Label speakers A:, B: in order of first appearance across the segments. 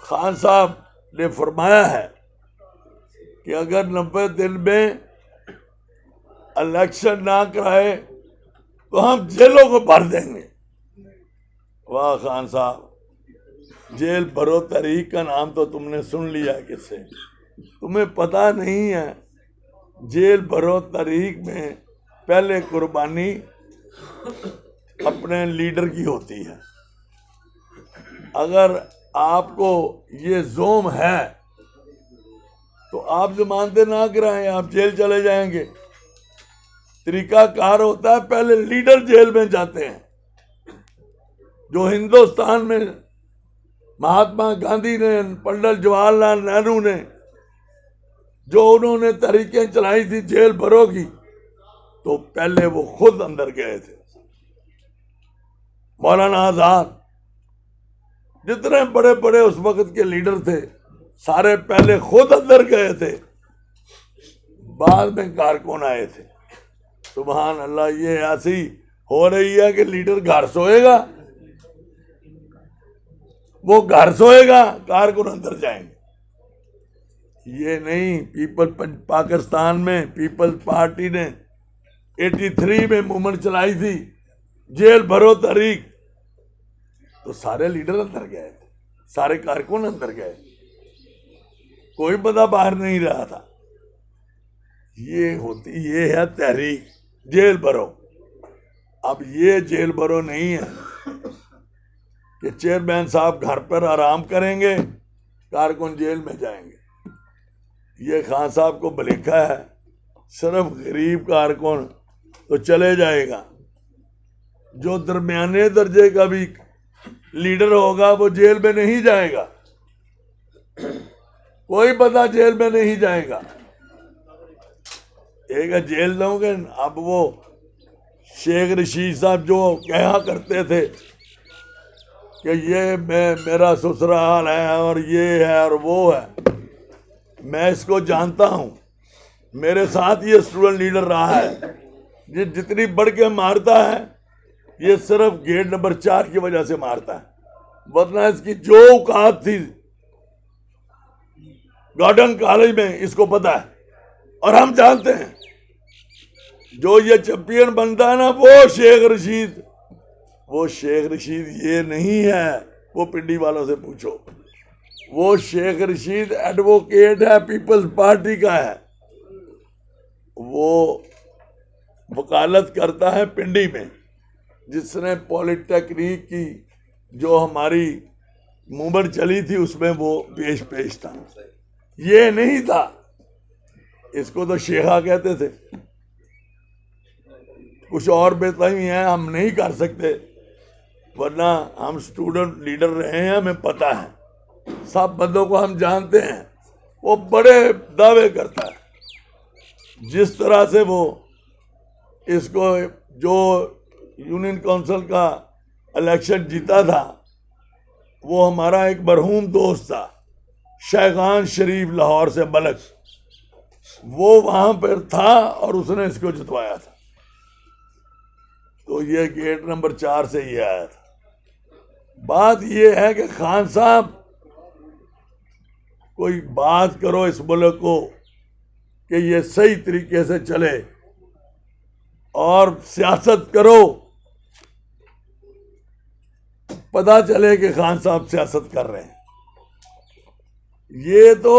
A: خان صاحب نے فرمایا ہے کہ اگر 90 دن میں الیکشن نہ کرائے تو ہم جیلوں کو بھر دیں گے. واہ خان صاحب، جیل بھرو تحریک کا نام تو تم نے سن لیا کس سے. تمہیں پتہ نہیں ہے جیل بھرو تحریک میں پہلے قربانی اپنے لیڈر کی ہوتی ہے. اگر آپ کو یہ زوم ہے تو آپ ضمانتیں نہ کرائیں، آپ جیل چلے جائیں گے. طریقہ کار ہوتا ہے پہلے لیڈر جیل میں جاتے ہیں. جو ہندوستان میں مہاتما گاندھی نے، پنڈت جواہر لال نہرو نے، جو انہوں نے تحریکیں چلائی تھی جیل بھرو کی، تو پہلے وہ خود اندر گئے تھے. مولانا آزاد، جتنے بڑے بڑے اس وقت کے لیڈر تھے سارے پہلے خود اندر گئے تھے، بعد میں کارکن آئے تھے. سبحان اللہ، یہ ایسی ہو رہی ہے کہ لیڈر گھر سوئے گا، وہ گھر سوئے گا، کارکن اندر جائیں گے. یہ نہیں. پاکستان میں پیپلز پارٹی نے 83 میں موومنٹ چلائی تھی جیل بھرو تحریک، تو سارے لیڈر اندر گئے تھے، سارے کارکن اندر گئے، کوئی بندہ باہر نہیں رہا تھا. یہ ہے تحریک، جیل بھرو. اب یہ جیل بھرو نہیں ہے کہ چیئرمین صاحب گھر پر آرام کریں گے، کارکن جیل میں جائیں گے. یہ خان صاحب کو بلیکھا ہے صرف غریب کارکن تو چلے جائے گا، جو درمیانے درجے کا بھی لیڈر ہوگا وہ جیل میں نہیں جائے گا. کوئی بندہ جیل میں نہیں جائے گا. ایک جیل دوں گے. اب وہ شیخ رشید صاحب جو کہا کرتے تھے کہ یہ میرا سسرال ہے اور یہ ہے اور وہ ہے، میں اس کو جانتا ہوں. میرے ساتھ یہ اسٹوڈنٹ لیڈر رہا ہے. یہ جتنی بڑھ کے مارتا ہے یہ صرف گیٹ نمبر 4 کی وجہ سے مارتا ہے، ورنہ اس کی جو اوقات تھی گارڈن کالج میں اس کو پتا ہے. اور ہم جانتے ہیں جو یہ چیمپئن بنتا ہے نا، وہ شیخ رشید یہ نہیں ہے. وہ پنڈی والوں سے پوچھو. وہ شیخ رشید ایڈوکیٹ ہے، پیپلز پارٹی کا ہے. وہ وکالت کرتا ہے پنڈی میں، جس نے پولی ٹیکنیک کی جو ہماری موومنٹ چلی تھی اس میں وہ پیش تھا. یہ نہیں تھا. اس کو تو شیخا کہتے تھے. کچھ اور بہتری ہیں ہم نہیں کر سکتے، ورنہ ہم اسٹوڈنٹ لیڈر رہے ہیں، ہمیں پتہ ہے. سب بندوں کو ہم جانتے ہیں. وہ بڑے دعوے کرتا ہے. جس طرح سے وہ اس کو جو یونین کونسل کا الیکشن جیتا تھا، وہ ہمارا ایک مرحوم دوست تھا شیخان شریف لاہور سے ملک، وہ وہاں پر تھا اور اس نے اس کو جتوایا تھا. تو یہ گیٹ نمبر 4 سے یہ آیا تھا. بات یہ ہے کہ خان صاحب کوئی بات کرو اس ملک کو کہ یہ صحیح طریقے سے چلے، اور سیاست کرو، پتہ چلے کہ خان صاحب سیاست کر رہے ہیں. یہ تو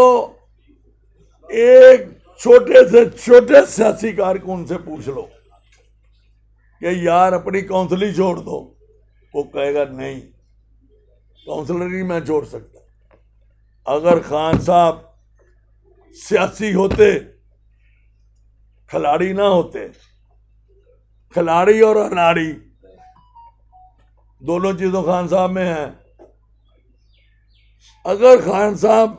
A: ایک چھوٹے سے چھوٹے سیاسی کارکن سے پوچھ لو کہ یار اپنی کونسلنگ چھوڑ دو، وہ کہے گا نہیں، کونسلر نہیں میں چھوڑ سکتا. اگر خان صاحب سیاسی ہوتے، کھلاڑی نہ ہوتے، کھلاڑی اور اناڑی دونوں چیزوں خان صاحب میں ہیں. اگر خان صاحب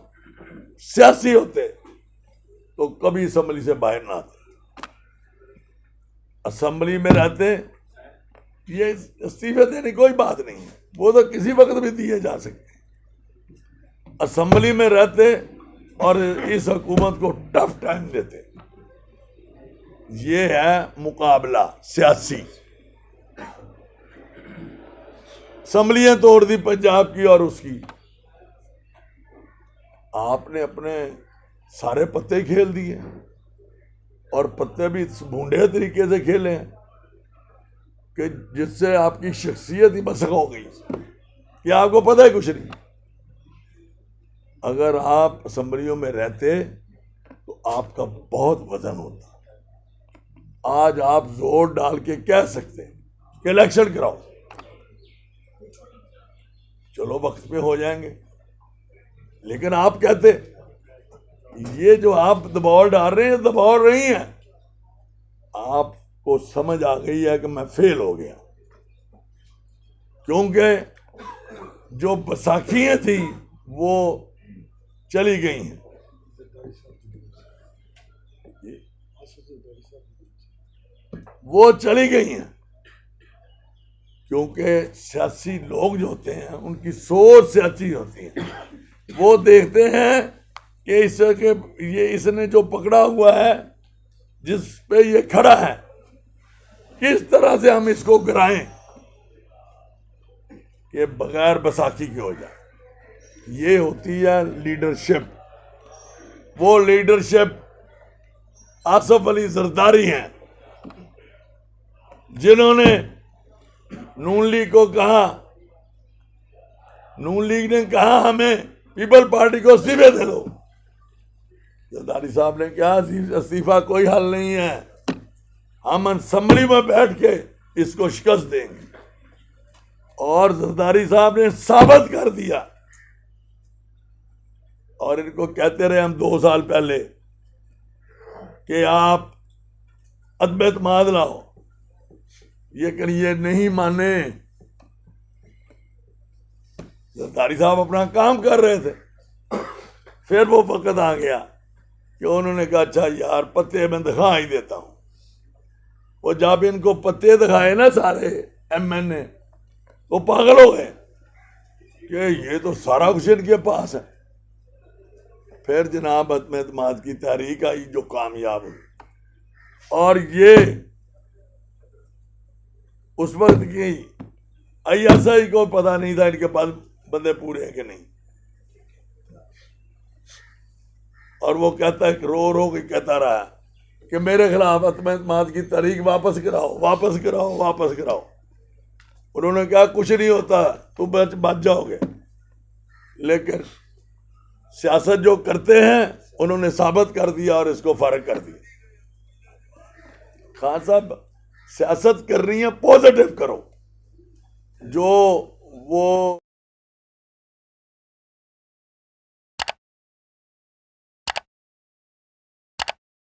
A: سیاسی ہوتے تو کبھی اسمبلی سے باہر نہ آتے. اسمبلی میں رہتے، یہ استعفے دینے کوئی بات نہیں ہے، وہ تو کسی وقت بھی دیے جا سکتے. اسمبلی میں رہتے اور اس حکومت کو ٹف ٹائم دیتے. یہ ہے مقابلہ سیاسی. اسمبلیاں توڑ دی پنجاب کی اور اس کی. آپ نے اپنے سارے پتے کھیل دیے، اور پتے بھی بھونڈے طریقے سے کھیلے ہیں کہ جس سے آپ کی شخصیت ہی مسخ ہو گئی کہ آپ کو پتہ ہے کچھ نہیں۔ اگر آپ اسمبلیوں میں رہتے تو آپ کا بہت وزن ہوتا۔ آج آپ زور ڈال کے کہہ سکتے کہ الیکشن کراؤ، چلو وقت پہ ہو جائیں گے، لیکن آپ کہتے یہ جو آپ دباؤ ڈال رہے ہیں دباؤ نہیں ہے، آپ کو سمجھ آ گئی ہے کہ میں فیل ہو گیا، کیونکہ جو بساکھیاں تھیں وہ چلی گئی ہیں۔ وہ چلی گئی ہیں کیونکہ سیاسی لوگ جو ہوتے ہیں ان کی سوچ سیاسی ہوتی ہے، وہ دیکھتے ہیں کہ اس نے جو پکڑا ہوا ہے، جس پہ یہ کھڑا ہے، کس طرح سے ہم اس کو گرائیں کہ بغیر بساکھی کے ہو جائے۔ یہ ہوتی ہے لیڈرشپ۔ وہ لیڈرشپ آصف علی زرداری ہیں جنہوں نے نون لیگ کو کہا، نون لیگ نے کہا ہمیں پیپل پارٹی کو استعفے دے دو، زرداری صاحب نے کہا استعفیٰ کوئی حل نہیں ہے، ہم اسمبلی میں بیٹھ کے اس کو شکست دیں گے۔ اور زرداری صاحب نے ثابت کر دیا، اور ان کو کہتے رہے ہم 2 سال پہلے کہ آپ عدم اعتماد لاؤ، لیکن یہ نہیں مانے۔ زرداری صاحب اپنا کام کر رہے تھے، پھر وہ وقت آ گیا کہ انہوں نے کہا اچھا یار پتے میں دکھا ہی دیتا ہوں۔ وہ جب ان کو پتے دکھائے نا سارے ایم این اے، وہ پاگل ہو گئے کہ یہ تو سارا کچھ ان کے پاس ہے۔ پھر جناب عدم اعتماد کی تحریک آئی جو کامیاب ہوئی، اور یہ اس وقت کی آئی ایس آئی کو پتا نہیں تھا ان کے پاس بندے پورے ہیں کہ نہیں، اور وہ کہتا ہے کہ رو رو کے کہتا رہا کہ میرے خلاف عدم اعتماد کی تحریک واپس کراؤ، واپس کراؤ، واپس کراؤ۔ انہوں نے کہا کچھ نہیں ہوتا، تم بچ جاؤ گے۔ لیکن سیاست جو کرتے ہیں انہوں نے ثابت کر دیا اور اس کو فارغ کر دیا۔ خان صاحب سیاست کرنی ہے پازیٹو کرو، جو وہ